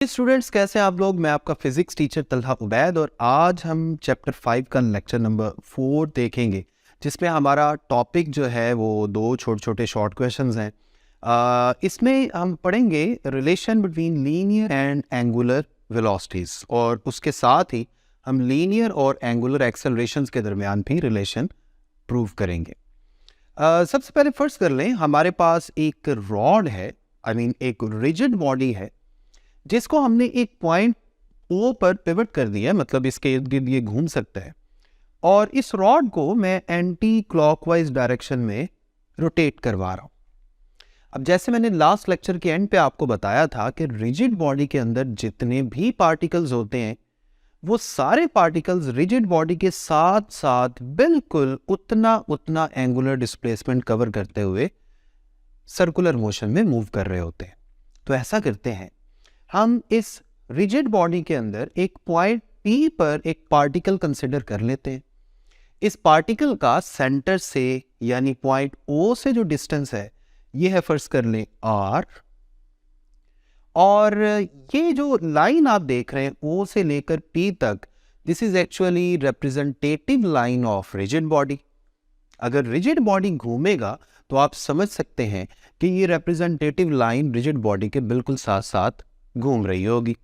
Students, कैसे हैं आप लोग। मैं आपका फिजिक्स टीचर तलहा उबैद और आज हम चैप्टर 5 का लेक्चर नंबर 4 देखेंगे, जिसमें हमारा टॉपिक जो है वो दो छोटे छोटे शॉर्ट क्वेश्चंस हैं। इसमें हम पढ़ेंगे relation between linear and angular velocities और उसके साथ ही हम लीनियर और एंगुलर एक्सेलरेशंस के दरमियान भी रिलेशन प्रूव करेंगे। सबसे पहले फर्स्ट कर लें, हमारे पास एक रॉड है, एक रिजिड बॉडी है जिसको हमने एक पॉइंट ओ पर पिवट कर दिया, मतलब इसके इर्द गिर्द ये घूम सकता है और इस रॉड को मैं एंटी क्लॉकवाइज डायरेक्शन में रोटेट करवा रहा हूं। अब जैसे मैंने लास्ट लेक्चर के एंड पे आपको बताया था कि रिजिड बॉडी के अंदर जितने भी पार्टिकल्स होते हैं वो सारे पार्टिकल्स रिजिड बॉडी के साथ साथ बिल्कुल उतना एंगुलर डिस्प्लेसमेंट कवर करते हुए सर्कुलर मोशन में मूव कर रहे होते हैं। तो ऐसा करते हैं, हम इस रिजिड बॉडी के अंदर एक पॉइंट P पर एक पार्टिकल कंसिडर कर लेते हैं। इस पार्टिकल का सेंटर से यानी पॉइंट O से जो डिस्टेंस है ये है, फर्ज कर लें R, और ये जो लाइन आप देख रहे हैं O से लेकर P तक, this is actually representative line of rigid body. अगर रिजिड बॉडी घूमेगा तो आप समझ सकते हैं कि ये रिप्रेजेंटेटिव लाइन रिजिड बॉडी के बिल्कुल साथ साथ घूम रही होगी।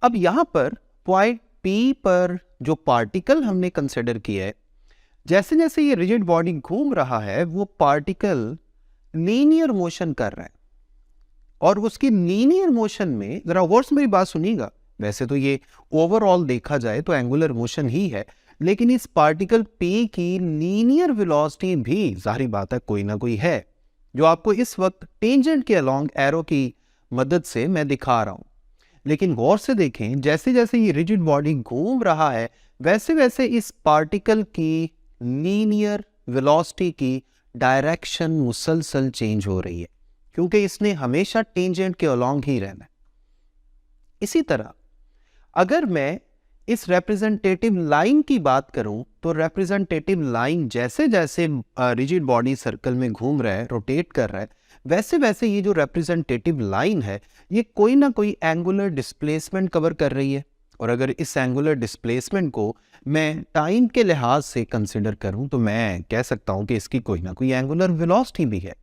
अब यहां पर पॉइंट P पर जो पार्टिकल हमने कंसिडर किया है, जैसे जैसे ये रिजिड बॉडी घूम रहा है वो पार्टिकल लीनियर मोशन कर रहा है और उसकी लीनियर मोशन में, जरा वर्ड्स मेरी बात सुनिएगा, वैसे तो ये ओवरऑल देखा जाए तो एंगुलर मोशन ही है, लेकिन इस पार्टिकल P की लीनियर वेलोसिटी भी जाहिर बात है कोई ना कोई है, जो आपको इस वक्त टेंजेंट के अलोंग एरो की मदद से मैं दिखा रहा हूं। लेकिन गौर से देखें, जैसे जैसे ये रिजिड बॉडी घूम रहा है वैसे वैसे इस पार्टिकल की लीनियर वेलोसिटी की डायरेक्शन मुसलसल चेंज हो रही है, क्योंकि इसने हमेशा टेंजेंट के अलोंग ही रहना है। इसी तरह अगर मैं इस रिप्रेजेंटेटिव लाइन की बात करूं तो रिप्रेजेंटेटिव लाइन जैसे जैसे रिजिड बॉडी सर्कल में घूम रहा है, रोटेट कर रहा है, वैसे वैसे ये जो रिप्रेजेंटेटिव लाइन है ये कोई ना कोई एंगुलर डिस्प्लेसमेंट कवर कर रही है। और अगर इस एंगुलर डिस्प्लेसमेंट को मैं टाइम के लिहाज से कंसिडर करूं तो मैं कह सकता हूं कि इसकी कोई ना कोई एंगुलर वेलोसिटी भी है।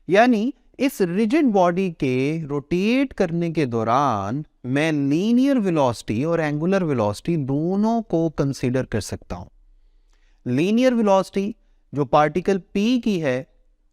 यानी इस रिजिड बॉडी के रोटेट करने के दौरान मैं लीनियर वेलोसिटी और एंगुलर वेलोसिटी दोनों को कंसीडर कर सकता हूं। लीनियर वेलोसिटी जो पार्टिकल P की है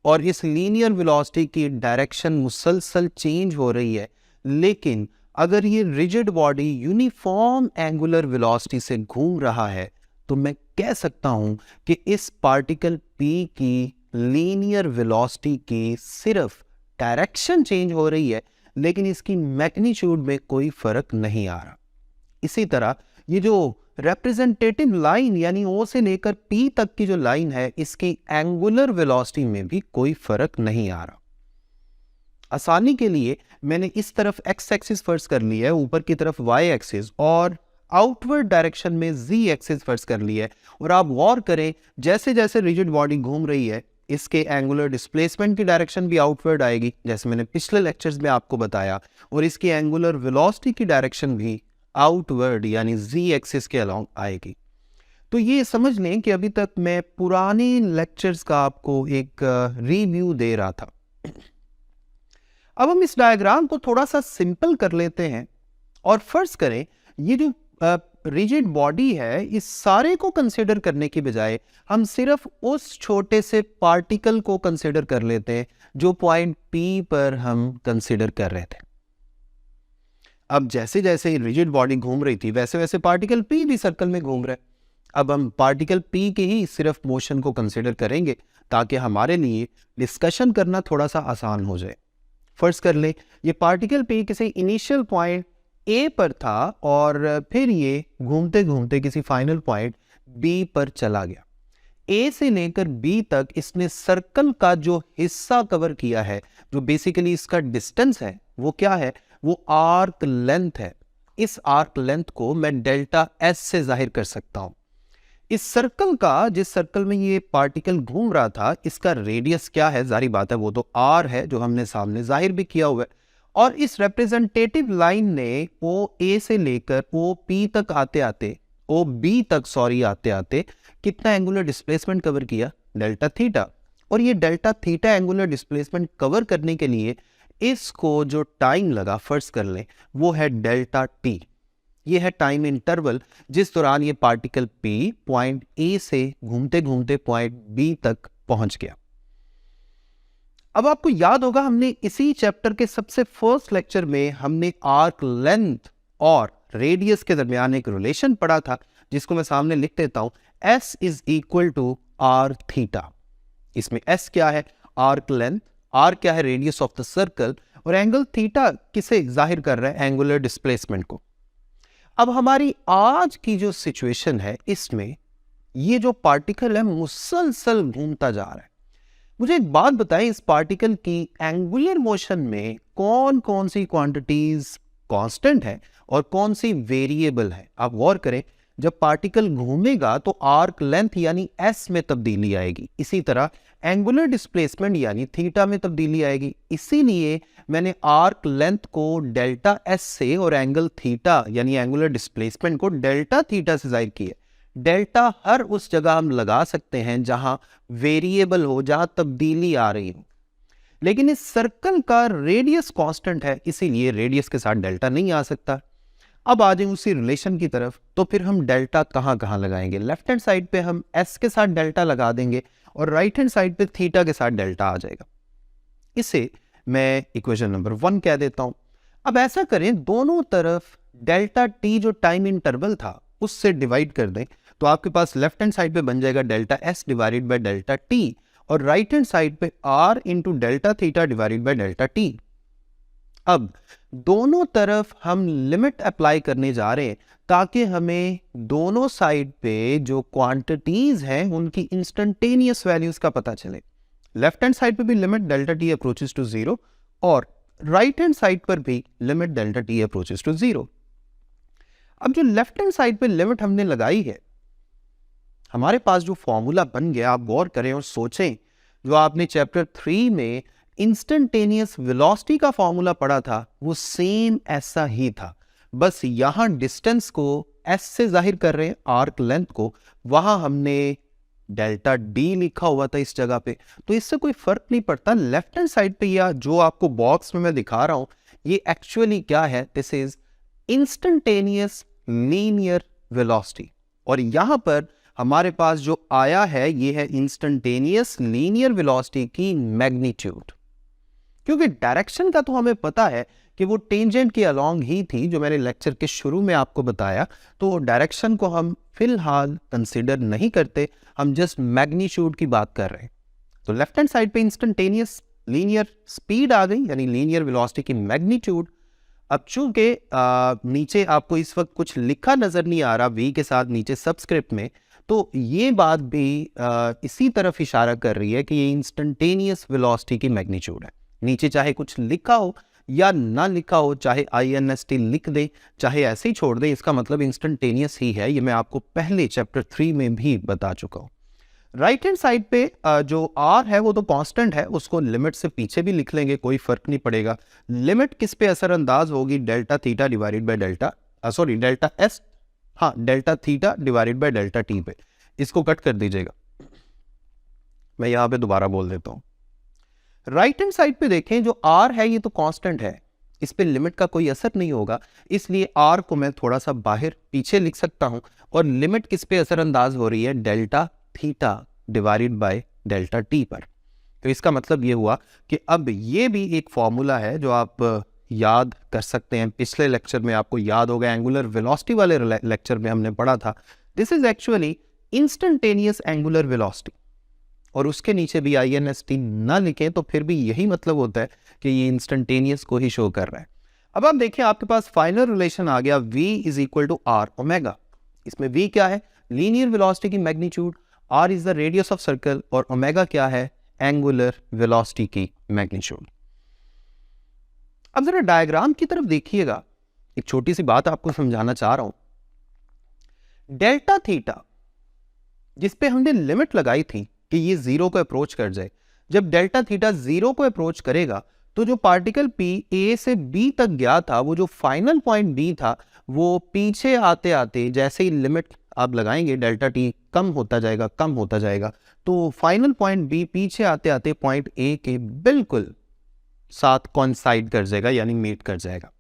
और इस लीनियर वेलोसिटी की डायरेक्शन मुसलसल चेंज हो रही है, लेकिन अगर ये rigid body uniform angular velocity से घूम रहा है तो मैं कह सकता हूं कि इस पार्टिकल P की लीनियर वेलोसिटी की सिर्फ डायरेक्शन चेंज हो रही है, लेकिन इसकी मैग्नीट्यूड में कोई फर्क नहीं आ रहा। इसी तरह ये जो रिप्रेजेंटेटिव लाइन यानी O से लेकर P तक की जो लाइन है, इसकी एंगुलर वेलोसिटी में भी कोई फर्क नहीं आ रहा। आसानी के लिए मैंने इस तरफ x एक्सिस फर्ज कर लिया है, ऊपर की तरफ y एक्सिस, और आउटवर्ड डायरेक्शन में z एक्सिस फर्ज कर लिया है। और आप गौर करें, जैसे जैसे रिजिड बॉडी घूम रही है इसके एंगुलर डिस्प्लेसमेंट की डायरेक्शन भी आउटवर्ड आएगी, जैसे मैंने पिछले लेक्चर्स में आपको बताया, और इसकी एंगुलर वेलोसिटी की डायरेक्शन भी आउटवर्ड यानी z एक्सिस के अलोंग आएगी। तो ये समझ लें कि अभी तक मैं पुराने लेक्चर्स का आपको एक रिव्यू दे रहा था। अब हम इस डायग्राम को थोड़ा सा सिंपल कर लेते हैं और फर्ज करें ये जो रिजिड बॉडी है, इस सारे को कंसिडर करने की बजाय हम सिर्फ उस छोटे से पार्टिकल को कंसिडर कर लेते हैं जो पॉइंट P पर हम कंसिडर कर रहे थे। अब जैसे जैसे रिजिड बॉडी घूम रही थी वैसे वैसे पार्टिकल P भी सर्कल में घूम रहा है। अब हम पार्टिकल P के ही सिर्फ मोशन को कंसिडर करेंगे ताकि हमारे लिए डिस्कशन करना थोड़ा सा आसान हो जाए। फर्ज कर ले ये पार्टिकल P किसी इनिशियल पॉइंट A पर था और फिर ये घूमते घूमते किसी फाइनल पॉइंट B पर चला गया। A से लेकर B तक इसने सर्कल का जो हिस्सा कवर किया है, जो बेसिकली इसका डिस्टेंस है, वो क्या है? वो आर्क लेंथ है। इस आर्क लेंथ को मैं डेल्टा S से जाहिर कर सकता हूं। इस सर्कल का, जिस सर्कल में ये पार्टिकल घूम रहा था, इसका रेडियस क्या है? जारी बात है वो तो r है जो हमने सामने जाहिर भी किया हुआ है। और इस रिप्रेजेंटेटिव लाइन ने ओ ए से लेकर ओ पी तक आते आते, ओ बी तक सॉरी आते आते कितना एंगुलर डिस्प्लेसमेंट कवर किया? Delta theta. और ये delta theta angular displacement cover करने के लिए इसको जो टाइम लगा फर्ज कर लें वो है डेल्टा टी। ये है टाइम इंटरवल जिस दौरान ये पार्टिकल पी पॉइंट ए से घूमते घूमते पॉइंट बी तक पहुंच गया। अब आपको याद होगा हमने इसी चैप्टर के सबसे फर्स्ट लेक्चर में हमने आर्क लेंथ और रेडियस के दरमियान एक रिलेशन पढ़ा था जिसको मैं सामने लिख देता हूं, S is equal to R theta. इसमें S क्या है? आर्क लेंथ, R क्या है? रेडियस ऑफ द सर्कल, और एंगल थीटा किसे जाहिर कर रहा है? एंगुलर डिस्प्लेसमेंट को। अब हमारी आज की जो सिचुएशन है इसमें ये जो पार्टिकल है मुसलसल घूमता जा रहा है। मुझे एक बात बताएं, इस पार्टिकल की एंगुलर मोशन में कौन कौन सी क्वांटिटीज कांस्टेंट है और कौन सी वेरिएबल है? आप गौर करें, जब पार्टिकल घूमेगा तो आर्क लेंथ यानी S में तब्दीली आएगी, इसी तरह एंगुलर डिस्प्लेसमेंट यानी थीटा में तब्दीली आएगी। इसीलिए मैंने आर्क लेंथ को डेल्टा S से और एंगल थीटा यानी एंगुलर डिस्प्लेसमेंट को डेल्टा थीटा से जाहिर किया। डेल्टा हर उस जगह हम लगा सकते हैं जहां वेरिएबल हो, जहां तब्दीली आ रही हो, लेकिन इस सर्कल का रेडियस कांस्टेंट है, इसीलिए रेडियस के साथ डेल्टा नहीं आ सकता। अब आ जाए उसी रिलेशन की तरफ, तो फिर हम डेल्टा कहां कहां लगाएंगे? लेफ्ट हैंड साइड पे हम S के साथ डेल्टा लगा देंगे और राइट हैंड साइड पे थीटा के साथ डेल्टा आ जाएगा। इसे मैं इक्वेशन नंबर 1 कह देता हूं। अब ऐसा करें, दोनों तरफ डेल्टा टी जो टाइम इंटरवल था उससे डिवाइड कर दें, तो आपके पास लेफ्ट हैंड साइड पे बन जाएगा delta S divided by delta T, और राइट हैंड साइड पे R into delta theta divided by delta T. अब दोनों तरफ हम लिमिट अप्लाई करने जा रहे हैं ताकि हमें दोनों साइड पे जो क्वांटिटीज हैं उनकी इंस्टेंटेनियस वैल्यूज का पता चले। लेफ्ट हैंड साइड पे भी limit delta T approaches to 0 और राइट हैंड साइड पर भी limit delta T approaches to 0। अब जो लेफ्ट हैंड साइड पे लिमिट हमने लगाई है, हमारे पास जो फॉर्मूला बन गया, आप गौर करें और सोचें, जो आपने चैप्टर 3 में इंस्टेंटेनियस वेलोसिटी का फॉर्मूला पढ़ा था वो सेम ऐसा ही था, बस यहां डिस्टेंस को S से जाहिर कर रहे हैं, आर्क लेंथ को, वहां हमने डेल्टा डी लिखा हुआ था इस जगह पे, तो इससे कोई फर्क नहीं पड़ता। लेफ्ट हैंड साइड पे या जो आपको बॉक्स में मैं दिखा रहा हूं ये एक्चुअली क्या है? This is instantaneous linear velocity, और यहां पर हमारे पास जो आया है ये है इंस्टेंटेनियस लीनियर वेलोसिटी की मैग्नीट्यूड। क्योंकि डायरेक्शन का तो हमें पता है कि वो टेंजेंट के अलोंग ही थी, जो मैंने लेक्चर के शुरू में आपको बताया, तो डायरेक्शन को हम फिलहाल कंसीडर नहीं करते, हम जस्ट मैग्नीट्यूड की बात कर रहे हैं। तो लेफ्ट हैंड साइड पे इंस्टेंटेनियस लीनियर स्पीड आ गई यानी लीनियर वेलोसिटी की मैग्नीट्यूड। अब चूंकि नीचे आपको इस वक्त कुछ लिखा नजर नहीं आ रहा V के साथ नीचे सबस्क्रिप्ट में, तो ये बात भी इसी तरफ इशारा कर रही है कि ये इंस्टेंटेनियस वेलोसिटी की मैग्नीट्यूड है। नीचे चाहे कुछ लिखा हो या ना लिखा हो, चाहे INST लिख दे चाहे ऐसे ही छोड़ दे, इसका मतलब इंस्टेंटेनियस ही है। ये मैं आपको पहले चैप्टर 3 में भी बता चुका हूँ। राइट हैंड साइड पे जो R है वो तो कांस्टेंट है, उसको लिमिट से पीछे भी लिख लेंगे, कोई फर्क नहीं पड़ेगा। लिमिट किस पे असरअंदाज होगी? Delta theta divided by delta delta S, हाँ delta theta divided by delta T पे। इसको कट कर दीजिएगा, मैं यहां पे दोबारा बोल देता हूं। राइट हैंड साइड पे देखें, जो R है ये तो कांस्टेंट है, इस पे लिमिट का कोई असर नहीं होगा, इसलिए R को मैं थोड़ा सा बाहर पीछे लिख सकता हूं, और लिमिट किस पे असरअंदाज हो रही है? Delta theta divided by delta T पर। तो इसका मतलब ये हुआ कि अब ये भी एक फॉर्मूला है जो आप याद कर सकते हैं। पिछले लेक्चर में आपको याद होगा, एंगुलर वेलोसिटी वाले लेक्चर में हमने पढ़ा था, this is actually instantaneous angular velocity, और उसके नीचे भी INST ना लिखें तो फिर भी यही मतलब होता है कि ये इंस्टेंटेनियस को ही शो कर रहा है। अब आप देखिए, आपके पास फाइनल रिलेशन आ गया V is equal to R omega. इसमें V क्या है? लीनियर वेलोसिटी की magnitude, R is the radius of circle, और ओमेगा क्या है? एंगुलर वेलोसिटी की मैग्नीट्यूड। अब जरा डायग्राम की तरफ देखिएगा, एक छोटी सी बात आपको समझाना चाह रहा हूं। डेल्टा थीटा जिस पे हमने लिमिट लगाई थी कि ये 0 को अप्रोच कर जाए, जब डेल्टा थीटा 0 को अप्रोच करेगा तो जो पार्टिकल P A से B तक गया था, वो जो फाइनल पॉइंट B था, वो पीछे आते आते जैसे ही लिमिट आप लगाएंगे डेल्टा टी कम होता जाएगा, तो फाइनल पॉइंट B पीछे आते आते पॉइंट A के बिल्कुल साथ कॉइंसाइड कर जाएगा, यानी मीट कर जाएगा।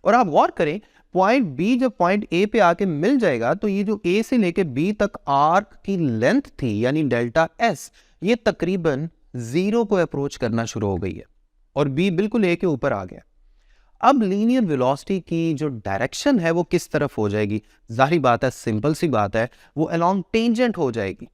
और आप गौर करें, पॉइंट B जब पॉइंट A पे आके मिल जाएगा तो ये जो A से लेके B तक आर्क की लेंथ थी, यानी डेल्टा S, ये तकरीबन 0 को अप्रोच करना शुरू हो गई है और B बिल्कुल A के ऊपर आ गया। अब लीनियर वेलोसिटी की जो डायरेक्शन है वो किस तरफ हो जाएगी? जाहिर बात है, सिंपल सी बात है, वो अलोंग टेंजेंट हो जाएगी।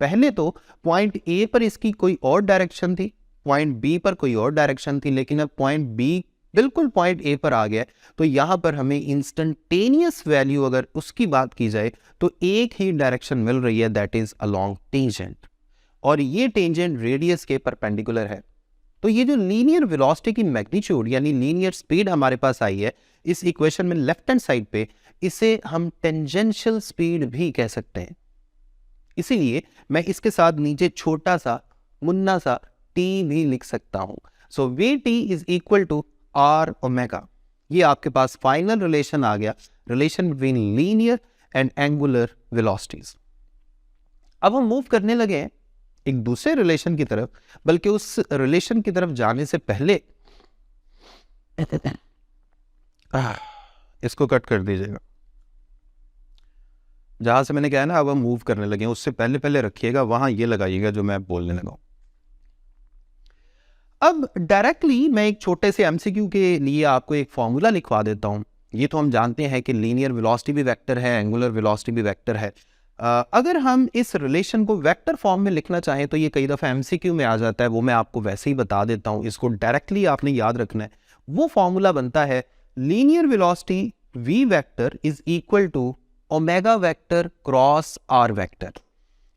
पहले तो पॉइंट A पर इसकी कोई और डायरेक्शन थी, पॉइंट B पर कोई और डायरेक्शन थी, लेकिन अब पॉइंट B बिल्कुल पॉइंट A पर आ गया, तो यहां पर हमें इंस्टेंटेनियस वैल्यू अगर उसकी बात की जाए तो एक ही डायरेक्शन मिल रही है, दैट इज अलोंग टेंजेंट, और ये टेंजेंट रेडियस के परपेंडिकुलर है। तो ये जो लीनियर वेलोसिटी की मैग्नीट्यूड यानी लीनियर स्पीड हमारे पास आई है इस इक्वेशन में लेफ्ट हैंड साइड पे, इसे हम टेंजेंशियल स्पीड भी कह सकते हैं। इसीलिए मैं इसके साथ नीचे छोटा सा मुन्ना सा t भी लिख सकता हूं। So Vt is equal to R omega. ये आपके पास फाइनल रिलेशन आ गया, relation between linear and angular velocities. अब हम मूव करने लगे हैं एक दूसरे रिलेशन की तरफ, बल्कि उस रिलेशन की तरफ जाने से पहले इसको कट कर दीजिएगा। जहां से मैंने कहा ना अब हम मूव करने लगे हैं, उससे पहले पहले रखिएगा, वहां ये लगाइएगा जो मैं बोलने लगा हूं। अब डायरेक्टली मैं एक छोटे से एमसीक्यू के लिए आपको एक फॉर्मूला लिखवा देता हूं। ये तो हम जानते हैं कि लीनियर वेलोसिटी भी वेक्टर है, एंगुलर वेलोसिटी भी वेक्टर है। अगर हम इस रिलेशन को वेक्टर फॉर्म में लिखना चाहें तो ये कई दफ़ा एमसीक्यू में आ जाता है, वो मैं आपको वैसे ही बता देता हूं। इसको डायरेक्टली आपने याद रखना है। वो फॉर्मूला बनता है linear velocity v vector is equal to omega vector cross r vector.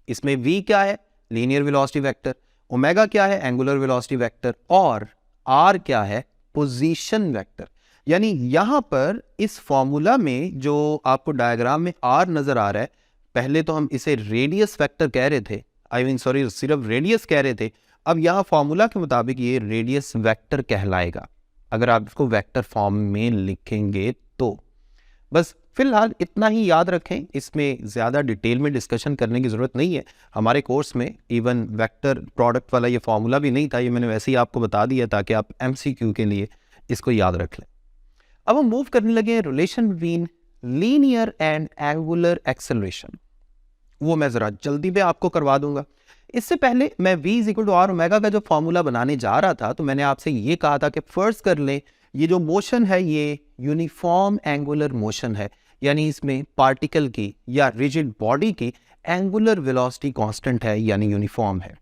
इसमें v क्या है? Linear velocity vector. ओमेगा क्या है? Angular velocity vector. और r क्या है? Position vector. यानी यहां पर इस फॉर्मूला में जो आपको डायग्राम में r नजर आ रहा है, पहले तो हम इसे रेडियस वेक्टर कह रहे थे, सॉरी सिर्फ रेडियस कह रहे थे। अब यहाँ फॉर्मूला के मुताबिक ये रेडियस वेक्टर कहलाएगा अगर आप इसको वेक्टर फॉर्म में लिखेंगे तो। बस फिलहाल इतना ही याद रखें, इसमें ज़्यादा डिटेल में डिस्कशन करने की ज़रूरत नहीं है। हमारे कोर्स में इवन वेक्टर प्रोडक्ट वाला ये फॉर्मूला भी नहीं था, ये मैंने वैसे ही आपको बता दिया ताकि आप एमसीक्यू के लिए इसको याद रख लें। अब हम मूव करने लगे relation between linear and angular acceleration. वो मैं ज़रा जल्दी में आपको करवा दूंगा। इससे पहले मैं v is equal to R omega का जो फॉर्मूला बनाने जा रहा था, तो मैंने आपसे ये कहा था कि फर्स्ट कर लें ये जो मोशन है ये यूनिफॉर्म एंगुलर मोशन है, यानी इसमें पार्टिकल की या रिजिड बॉडी की एंगुलर वेलोसिटी कांस्टेंट है, यानी यूनिफॉर्म है।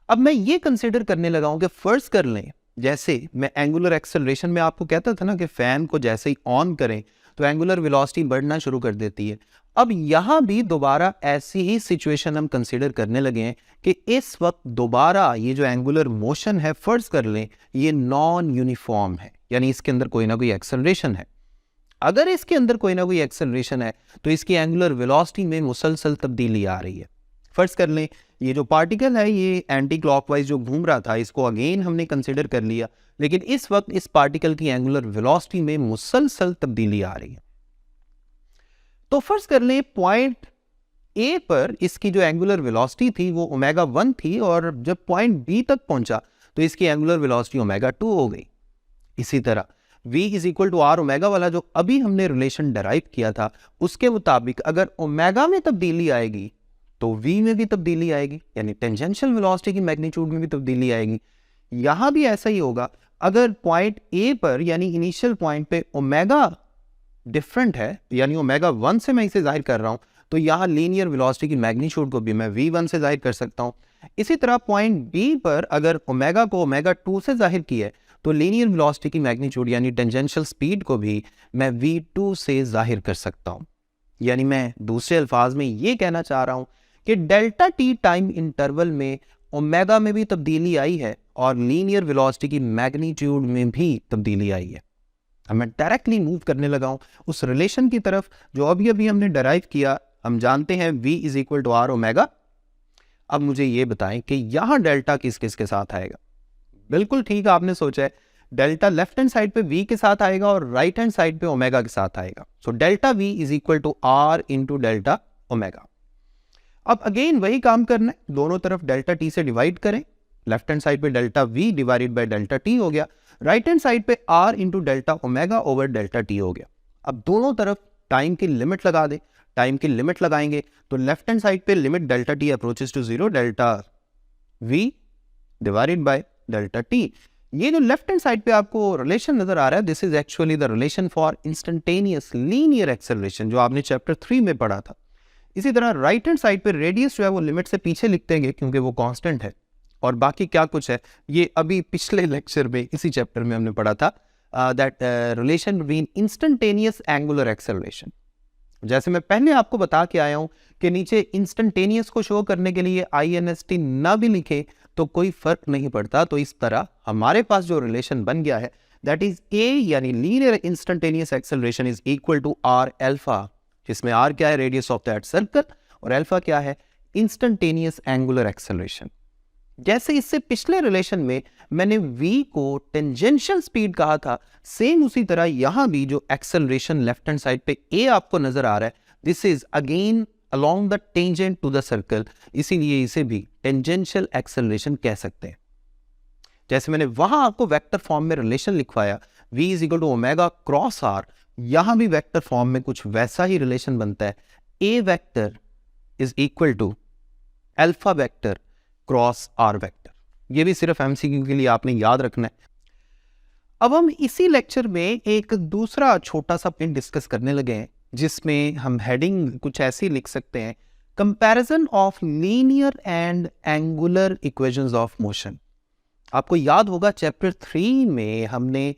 अब मैं ये कंसिडर करने लगा हूं कि फर्स्ट कर लें, जैसे मैं एंगुलर एक्सेलरेशन में आपको कहता था ना कि फैन को जैसे ही ऑन करें तो एंगुलर वेलोसिटी बढ़ना शुरू कर देती है। अब यहां भी दोबारा ऐसी ही सिचुएशन हम कंसीडर करने लगे हैं कि इस वक्त दोबारा ये जो एंगुलर मोशन है, फर्ज कर लें ये नॉन यूनिफॉर्म है, यानी इसके अंदर कोई ना कोई एक्सेलरेशन है। अगर इसके अंदर कोई ना कोई एक्सेलरेशन है तो इसकी एंगुलर वेलोसिटी में मुसलसल तब्दीली आ रही है। फर्ज कर लें ये जो पार्टिकल है ये एंटी क्लॉकवाइज जो घूम रहा था, इसको अगेन हमने कंसिडर कर लिया, लेकिन इस वक्त इस पार्टिकल की एंगुलर वेलोसिटी में मुसलसल तब्दीली आ रही है। तो फर्ज कर लें पॉइंट ए पर इसकी जो एंगुलर वेलोसिटी थी वो ओमेगा 1 थी, और जब पॉइंट बी तक पहुंचा तो इसकी एंगुलर वेलोसिटी ओमेगा 2 हो गई। इसी तरह v is equal to R omega वाला जो अभी हमने रिलेशन डराइव किया था, उसके मुताबिक अगर ओमेगा में तब्दीली आएगी तो v में भी तब्दीली आएगी, यानी टेंजेंशियल वेलोसिटी की मैग्नीट्यूड में भी तब्दीली आएगी। यहां भी ऐसा ही होगा। अगर पॉइंट ए पर यानी इनिशियल पॉइंट पे ओमेगा डिफरेंट है, यानी ओमेगा 1 से मैं इसे जाहिर कर रहा हूं, तो यहां लीनियर वेलोसिटी की मैग्नीट्यूड को भी मैं v1 से जाहिर कर सकता हूं। इसी तरह पॉइंट बी पर अगर ओमेगा को ओमेगा 2 से जाहिर किया है तो लीनियर वेलोसिटी की मैग्नीट्यूड यानी टेंजेंशियल स्पीड को भी मैं v2 से जाहिर कर सकता हूं। यानी मैं दूसरे अल्फाज में ये कहना चाह रहा हूं कि डेल्टा टी टाइम इंटरवल में ओमेगा में भी तब्दीली आई है और लीनियर वेलोसिटी की मैग्नीट्यूड में भी तब्दीली आई है। अब मैं डायरेक्टली मूव करने लगा हूं उस रिलेशन की तरफ जो अभी अभी हमने डराइव किया। हम जानते हैं v is equal to R omega. अब मुझे ये बताएं कि यहां डेल्टा किस किस के साथ आएगा। बिल्कुल ठीक आपने सोचा है। डेल्टा लेफ्ट हैंड साइड पे v के साथ आएगा और राइट हैंड साइड पे ओमेगा के साथ आएगा। So delta v is equal to r into delta omega. अब अगेन वही काम करना है, दोनों तरफ डेल्टा t से डिवाइड करें। लेफ्ट हैंड साइड पे delta v divided by delta t हो गया, राइट हैंड साइड पे r into delta omega over delta t हो गया। अब दोनों तरफ टाइम की लिमिट लगा दे। टाइम की लिमिट लगाएंगे तो लेफ्ट हैंड साइड पे limit delta t approaches to 0, delta v divided by delta t। ये जो लेफ्ट हैंड साइड पे आपको रिलेशन नजर आ रहा है, this is actually the relation for instantaneous linear acceleration जो आपने चैप्टर 3 में पढ़ा था। इसी तरह राइट हैंड साइड पे रेडियस जो है वो लिमिट से पीछे लिख देंगे क्योंकि वो कांस्टेंट है। और बाकी क्या कुछ है ये अभी पिछले लेक्चर में इसी चैप्टर में हमने पढ़ा था, that relation between instantaneous angular acceleration. जैसे मैं पहले आपको बता के आया हूं कि नीचे इंस्टेंटेनियस को शो करने के लिए INST ना भी लिखे तो कोई फर्क नहीं पड़ता। तो इस तरह हमारे पास जो रिलेशन बन गया है दैट इज A यानी linear instantaneous acceleration is equal to R alpha, जिसमें R क्या है, रेडियस ऑफ दैट सर्कल, और अल्फा क्या है, इंस्टेंटेनियस एंगुलर एक्सेलरेशन। जैसे इससे पिछले रिलेशन में मैंने v को टेंजेंशियल स्पीड कहा था, सेम उसी तरह यहां भी जो एक्सेलरेशन लेफ्ट हैंड साइड पे a आपको नजर आ रहा है, this is again along the tangent to the circle, इसीलिए इसे भी टेंजेंशियल एक्सेलरेशन कह सकते हैं। जैसे मैंने वहां आपको वेक्टर फॉर्म में रिलेशन लिखवाया v is equal to omega cross r, यहां भी वेक्टर फॉर्म में कुछ वैसा ही रिलेशन बनता है, a vector is equal to alpha vector cross R vector. ये भी सिर्फ एमसीक्यू के लिए आपने याद रखना है। अब हम इसी लेक्चर में एक दूसरा छोटा सा पॉइंट डिस्कस करने लगे हैं जिसमें हम हेडिंग कुछ ऐसी लिख सकते हैं, comparison of linear and angular equations of motion. आपको याद होगा चैप्टर 3 में हमने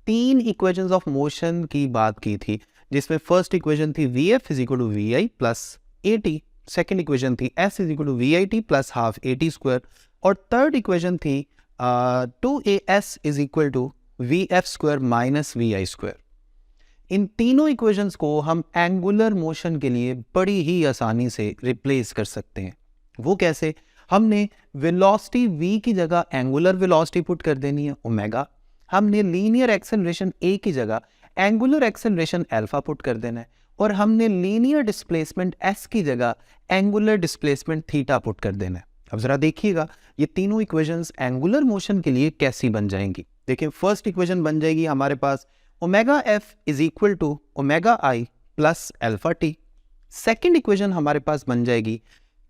3 इक्वेशंस ऑफ मोशन की बात की थी, जिसमें फर्स्ट इक्वेशन थी vf is equal to vi plus at, second equation थी s is equal to vit plus half at square, और थर्ड इक्वेशन थी 2as is equal to vf square minus vi square. इन तीनों equations को हम angular motion के लिए बड़ी ही आसानी से रिप्लेस कर सकते हैं। वो कैसे? हमने वेलोसिटी v की जगह एंगुलर वेलोसिटी पुट कर देनी है ओमेगा, हमने लीनियर एक्सेलरेशन a की जगह एंगुलर एक्सेलरेशन अल्फा पुट कर देना है, और हमने लीनियर डिस्प्लेसमेंट s की जगह एंगुलर डिस्प्लेसमेंट थीटा पुट कर देना है। अब जरा देखिएगा ये तीनों इक्वेशंस एंगुलर मोशन के लिए कैसी बन जाएंगी। देखिए फर्स्ट इक्वेशन बन जाएगी हमारे पास omega f is equal to omega i plus alpha t. Second equation हमारे पास बन जाएगी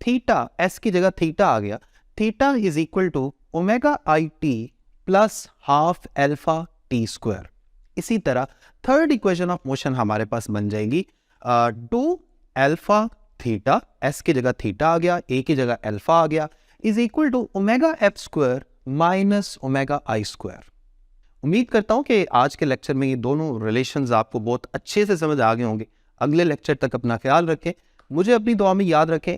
थीटा, s की जगह थीटा आ गया, theta is equal to omega i t plus half alpha t square. इसी तरह थर्ड इक्वेशन ऑफ मोशन हमारे पास बन जाएगी 2 अल्फा थीटा, s की जगह थीटा आ गया, a की जगह अल्फा आ गया, is equal to omega f square minus omega i square. उम्मीद करता हूं कि आज के लेक्चर में ये दोनों रिलेशंस आपको बहुत अच्छे से समझ आ गए होंगे। अगले लेक्चर तक अपना ख्याल रखें, मुझे अपनी दुआ में याद रखें।